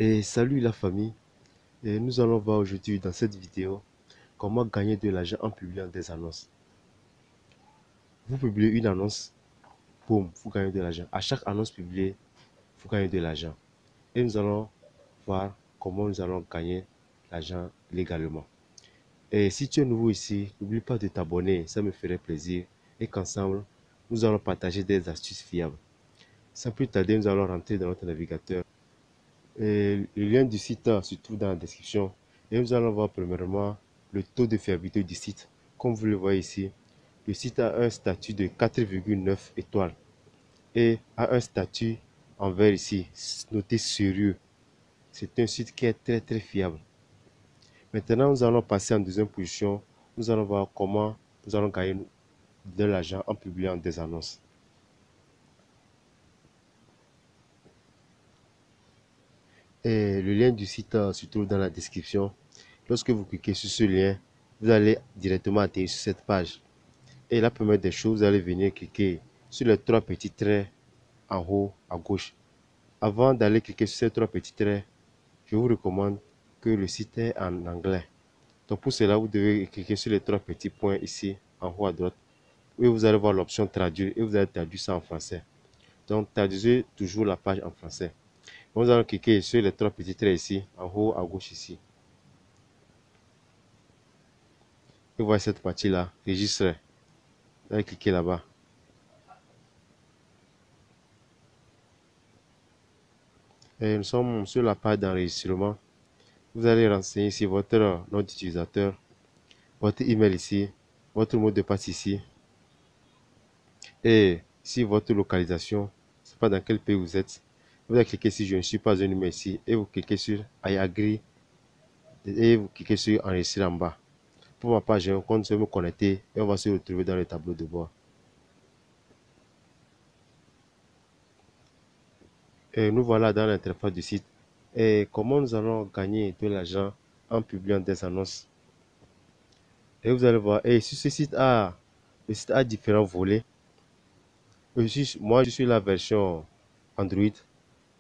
Et salut la famille, et nous allons voir aujourd'hui dans cette vidéo comment gagner de l'argent en publiant des annonces. Vous publiez une annonce, boum, vous gagnez de l'argent. À chaque annonce publiée, vous gagnez de l'argent. Et nous allons voir comment nous allons gagner l'argent légalement. Et si tu es nouveau ici, n'oublie pas de t'abonner, ça me ferait plaisir. Et qu'ensemble, nous allons partager des astuces fiables. Sans plus tarder, nous allons rentrer dans notre navigateur. Et le lien du site se trouve dans la description. Et nous allons voir premièrement le taux de fiabilité du site. Comme vous le voyez ici, le site a un statut de 4,9 étoiles et a un statut en vert ici, noté sérieux. C'est un site qui est très fiable. Maintenant, nous allons passer en deuxième position. Nous allons voir comment nous allons gagner de l'argent en publiant des annonces. Et le lien du site se trouve dans la description. Lorsque vous cliquez sur ce lien, vous allez directement atterrir sur cette page. Et la première des choses, vous allez venir cliquer sur les trois petits traits en haut à gauche. Avant d'aller cliquer sur ces trois petits traits, je vous recommande que le site est en anglais. Donc pour cela, vous devez cliquer sur les trois petits points ici en haut à droite. Et vous allez voir l'option traduire et vous allez traduire ça en français. Donc traduisez toujours la page en français. Nous allons cliquer sur les trois petits traits ici en haut à gauche ici. Et voyez cette partie-là, registrer. Vous allez cliquer là-bas. Et nous sommes sur la page d'enregistrement. Vous allez renseigner ici votre nom d'utilisateur, votre email ici, votre mot de passe ici. Et si votre localisation, je ne sais pas dans quel pays vous êtes, vous allez cliquer sur je ne suis pas un numéro ici et vous cliquez sur I agree et vous cliquez sur enregistrer en bas. Pour ma page, j'ai un compte, je vais me connecter et on va se retrouver dans le tableau de bord. Et nous voilà dans l'interface du site. Et comment nous allons gagner de l'argent en publiant des annonces. Et vous allez voir, et sur ce site le site a différents volets. Moi, je suis la version Android.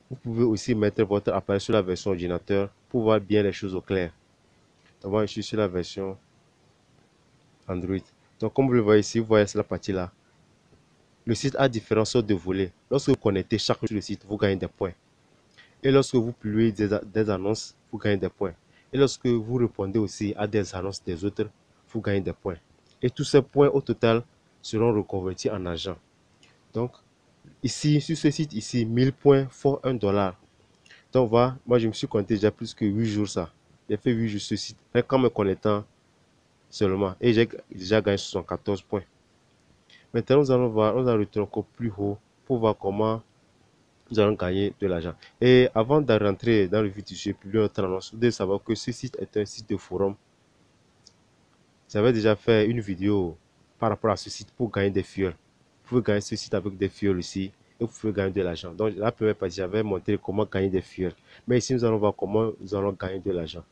Vous pouvez aussi mettre votre appareil sur la version ordinateur pour voir bien les choses au clair. Donc, moi, je suis sur la version Android. Donc, comme vous le voyez ici, vous voyez la partie-là. Le site a différentes sortes de volets. Lorsque vous connectez chaque jour sur le site, vous gagnez des points. Et lorsque vous publiez des annonces, vous gagnez des points. Et lorsque vous répondez aussi à des annonces des autres, vous gagnez des points. Et tous ces points au total seront reconvertis en argent. Donc, ici, sur ce site, ici, 1000 points font 1 dollar. Donc, voilà, moi, je me suis connecté déjà plus que 8 jours ça. J'ai fait 8 jours sur ce site, mais quand me connectant seulement. Et j'ai déjà gagné 74 points. Maintenant, nous allons voir, nous allons retourner encore plus haut pour voir comment nous allons gagner de l'argent. Et avant de rentrer dans le vif du sujet, publier notre annonce, vous devez savoir que ce site est un site de forum. J'avais déjà fait une vidéo par rapport à ce site pour gagner des fuels. Vous pouvez gagner ce site avec des fuels ici et vous pouvez gagner de l'argent. Donc la première partie, j'avais montré comment gagner des fuels. Mais ici, nous allons voir comment nous allons gagner de l'argent.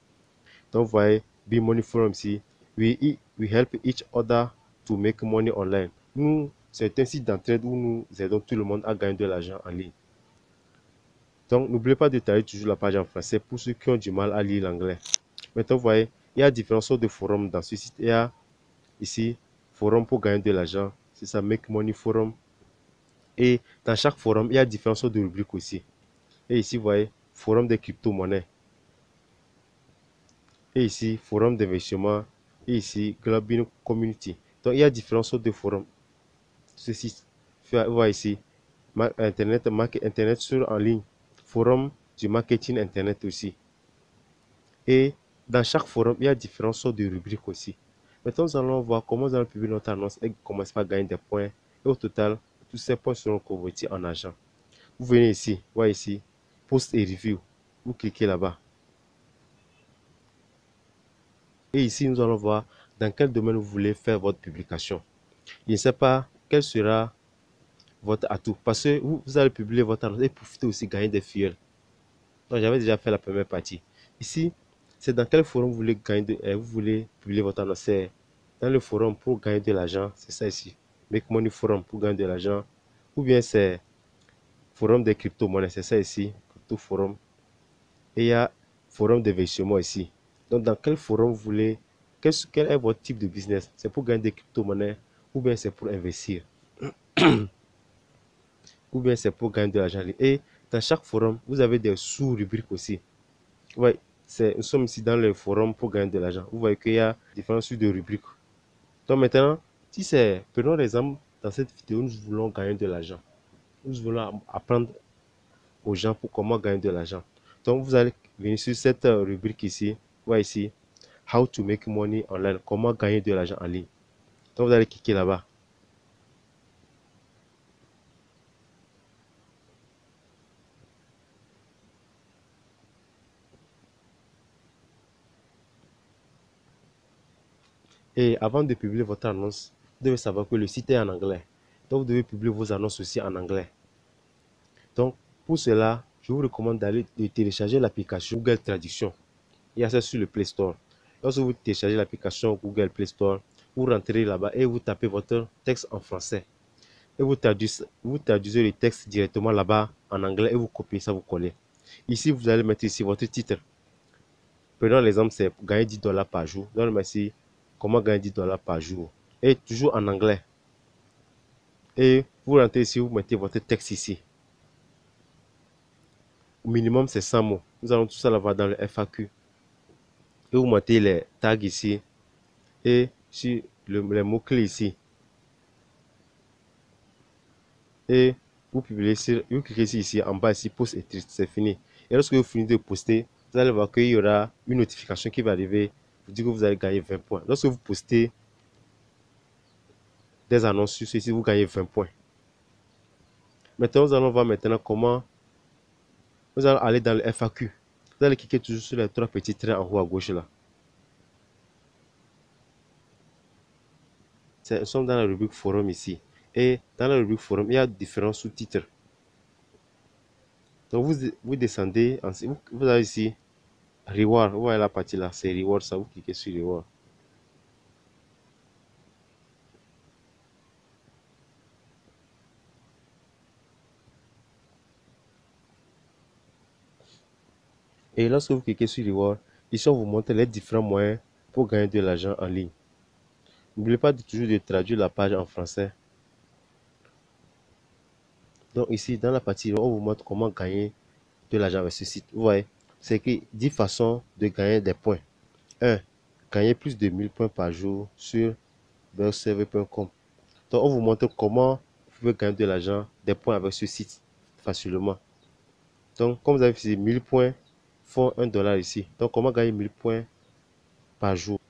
Donc vous voyez, Be Money Forum ici. We help each other to make money online. Nous, c'est un site d'entraide où nous aidons tout le monde à gagner de l'argent en ligne. Donc n'oubliez pas de tailler toujours la page en français pour ceux qui ont du mal à lire l'anglais. Maintenant, vous voyez, il y a différentes sortes de forums dans ce site. Il y a ici, forum pour gagner de l'argent. C'est ça, Make Money Forum. Et dans chaque forum, il y a différentes sortes de rubriques aussi. Et ici, vous voyez, forum des crypto-monnaies. Et ici, forum d'investissement. Et ici, Global Community. Donc, il y a différentes sortes de forums. Ceci, vous voyez ici, Internet sur en ligne. Forum du marketing Internet aussi. Et dans chaque forum, il y a différentes sortes de rubriques aussi. Maintenant, nous allons voir comment nous allons publier notre annonce et commencer par gagner des points. Et au total, tous ces points seront convertis en argent. Vous venez ici, voyez ici, post et review. Vous cliquez là-bas. Et ici, nous allons voir dans quel domaine vous voulez faire votre publication. Je ne sais pas quel sera votre atout. Parce que vous allez publier votre annonce et profiter aussi de gagner des fuels. Donc, j'avais déjà fait la première partie. Ici, c'est dans quel forum vous voulez vous voulez publier votre annonce. C'est dans le forum pour gagner de l'argent. C'est ça ici. Make Money Forum pour gagner de l'argent. Ou bien c'est forum des crypto-monnaies. C'est ça ici. Crypto Forum. et il y a forum d'investissement ici. Donc, dans quel forum vous voulez, quel est votre type de business? C'est pour gagner des crypto-monnaies ou bien c'est pour investir ou bien c'est pour gagner de l'argent. Et dans chaque forum, vous avez des sous-rubriques aussi. Ouais, nous sommes ici dans le forum pour gagner de l'argent. Vous voyez qu'il y a différents sous de rubriques. Donc maintenant, si c'est, prenons l'exemple, dans cette vidéo, nous voulons gagner de l'argent. Nous voulons apprendre aux gens pour comment gagner de l'argent. Donc vous allez venir sur cette rubrique ici. Vous voyez ici, How to make money online, comment gagner de l'argent en ligne. Donc vous allez cliquer là-bas. Et avant de publier votre annonce, vous devez savoir que le site est en anglais. Donc vous devez publier vos annonces aussi en anglais. Donc pour cela, je vous recommande de télécharger l'application Google Traduction. Il y a ça sur le Play Store. Lorsque vous téléchargez l'application Google Play Store, vous rentrez là-bas et vous tapez votre texte en français. Et vous traduisez le texte directement là-bas en anglais et vous copiez ça, vous collez. Ici, vous allez mettre ici votre titre. Prenons l'exemple, c'est gagner 10 dollars par jour. Donc, ici, comment gagner 10 dollars par jour. Et toujours en anglais. Et vous rentrez ici, vous mettez votre texte ici. Au minimum, c'est 100 mots. Nous allons tout ça là-bas dans le FAQ. Et vous mettez les tags ici. Et sur les mots-clés ici. Et vous publiez vous cliquez ici en bas ici, post et c'est fini. Et lorsque vous finissez de poster, vous allez voir qu'il y aura une notification qui va arriver, vous dit que vous allez gagner 20 points. Lorsque vous postez des annonces sur ceci, vous gagnez 20 points. Maintenant, nous allons voir maintenant comment vous allez aller dans le FAQ. Vous allez cliquer toujours sur les trois petits traits en haut à gauche là. Nous sommes dans la rubrique forum ici. Et dans la rubrique forum, il y a différents sous-titres. Donc vous descendez, vous avez ici Reward, vous voyez la partie là, c'est Reward, ça vous cliquez sur Reward. Et lorsque vous cliquez sur Reward, ici on vous montre les différents moyens pour gagner de l'argent en ligne. N'oubliez pas toujours de traduire la page en français. Donc ici, dans la partie, on vous montre comment gagner de l'argent avec ce site. Vous voyez, c'est que 10 façons de gagner des points. 1. Gagner plus de 1000 points par jour sur bellserver.com. Donc on vous montre comment vous pouvez gagner de l'argent, des points avec ce site facilement. Donc comme vous avez fait 1000 points font 1 dollar ici. Donc comment gagner 1000 points par jour.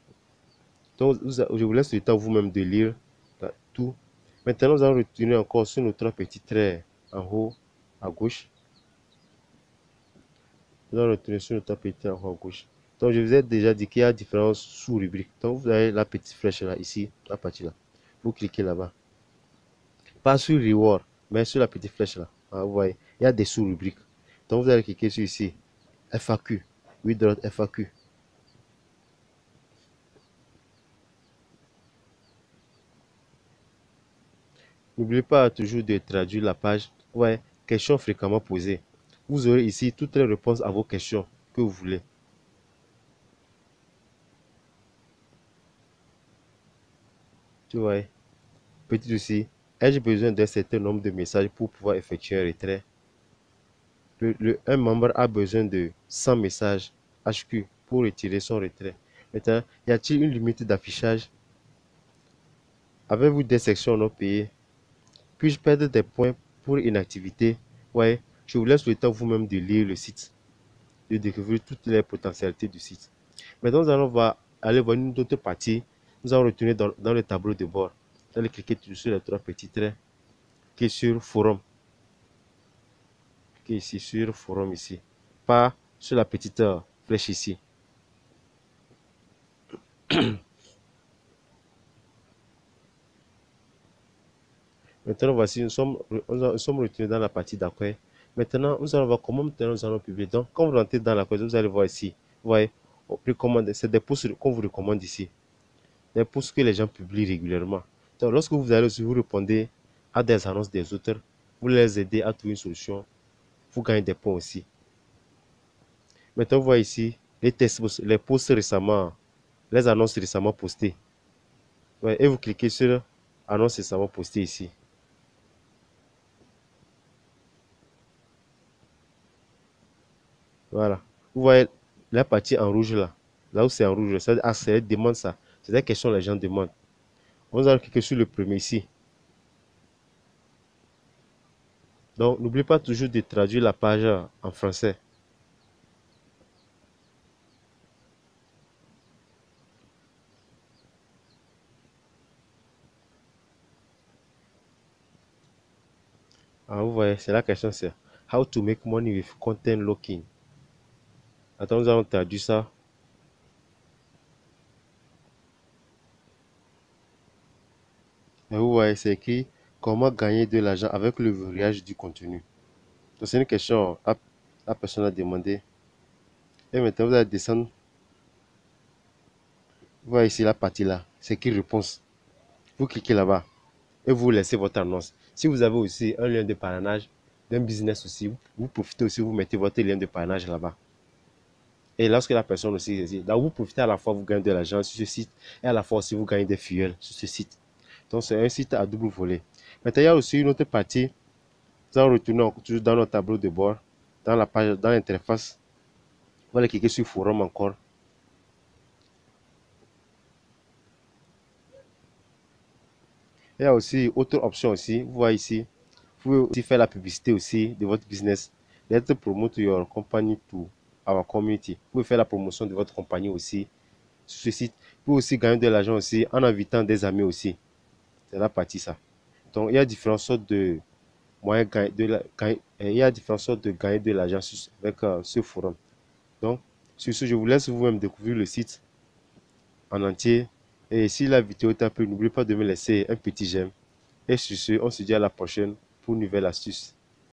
Donc je vous laisse le temps vous-même de lire tout. Maintenant nous allons retourner encore sur nos trois petits traits en haut à gauche. Nous allons retourner sur nos trois petits traits en haut à gauche. Donc je vous ai déjà dit qu'il y a différentes sous-rubriques. Donc vous avez la petite flèche là, ici, la partie là. Vous cliquez là-bas. Pas sur Reward, mais sur la petite flèche là. Ah, vous voyez, il y a des sous-rubriques. Donc vous allez cliquer sur ici. FAQ. Withdraw FAQ. N'oubliez pas toujours de traduire la page. Ouais, questions fréquemment posées. Vous aurez ici toutes les réponses à vos questions que vous voulez. Tu vois, petit aussi, ai-je besoin d'un certain nombre de messages pour pouvoir effectuer un retrait? Un membre a besoin de 100 messages HQ pour retirer son retrait. Maintenant, y a-t-il une limite d'affichage? Avez-vous des sections non payées? Puis-je perdre des points pour inactivité? Ouais, je vous laisse le temps vous-même de lire le site, de découvrir toutes les potentialités du site. Maintenant, nous allons aller voir une autre partie. Nous allons retourner dans le tableau de bord. Vous allez cliquer sur les trois petits traits qui est sur forum. Cliquez ici sur forum ici. Pas sur la petite flèche ici. Maintenant, voici, nous sommes retournés dans la partie d'accueil. Maintenant, nous allons voir comment nous allons publier. Donc, quand vous rentrez dans l'accueil, vous allez voir ici. Vous voyez, c'est des posts qu'on vous recommande ici. Des posts que les gens publient régulièrement. Donc, lorsque vous allez aussi, vous répondez à des annonces des auteurs, vous les aidez à trouver une solution, vous gagnez des points aussi. Maintenant, vous voyez ici les tests, les posts récemment, les annonces récemment postées. Ouais, et vous cliquez sur annonce récemment postée ici. Voilà. Vous voyez la partie en rouge là. Là où c'est en rouge, ça, ah, c'est demande ça. C'est des questions que les gens demandent. On va cliquer sur le premier ici. Donc, n'oubliez pas toujours de traduire la page en français. Ah, vous voyez, c'est la question, c'est How to make money with content locking. Attends, nous allons traduire ça. Et vous voyez, c'est écrit comment gagner de l'argent avec le verrouillage du contenu. Donc, c'est une question à la personne a demandé. Et maintenant, vous allez descendre. Vous voyez ici la partie là. C'est écrit réponse. Vous cliquez là-bas et vous laissez votre annonce. Si vous avez aussi un lien de parrainage d'un business aussi, vous profitez aussi, vous mettez votre lien de parrainage là-bas. Et lorsque la personne aussi dit, donc vous profitez à la fois, vous gagnez de l'argent sur ce site et à la fois aussi, vous gagnez des fuels sur ce site. Donc, c'est un site à double volet. Maintenant, il y a aussi une autre partie. Nous allons retourner toujours dans notre tableau de bord, dans la page, dans l'interface. Vous allez cliquer sur forum encore. Il y a aussi autre option aussi. Vous voyez ici. Vous pouvez aussi faire la publicité aussi de votre business. Let's promote your company to our community. Vous pouvez faire la promotion de votre compagnie aussi sur ce site. Vous pouvez aussi gagner de l'argent aussi en invitant des amis aussi. C'est la partie ça. Donc, il y a différentes sortes de moyens il y a différentes sortes de gagner de l'argent avec ce forum. Donc, sur ce, je vous laisse vous-même découvrir le site en entier. Et si la vidéo t'a plu, n'oubliez pas de me laisser un petit j'aime. Et sur ce, on se dit à la prochaine pour une nouvelle astuce.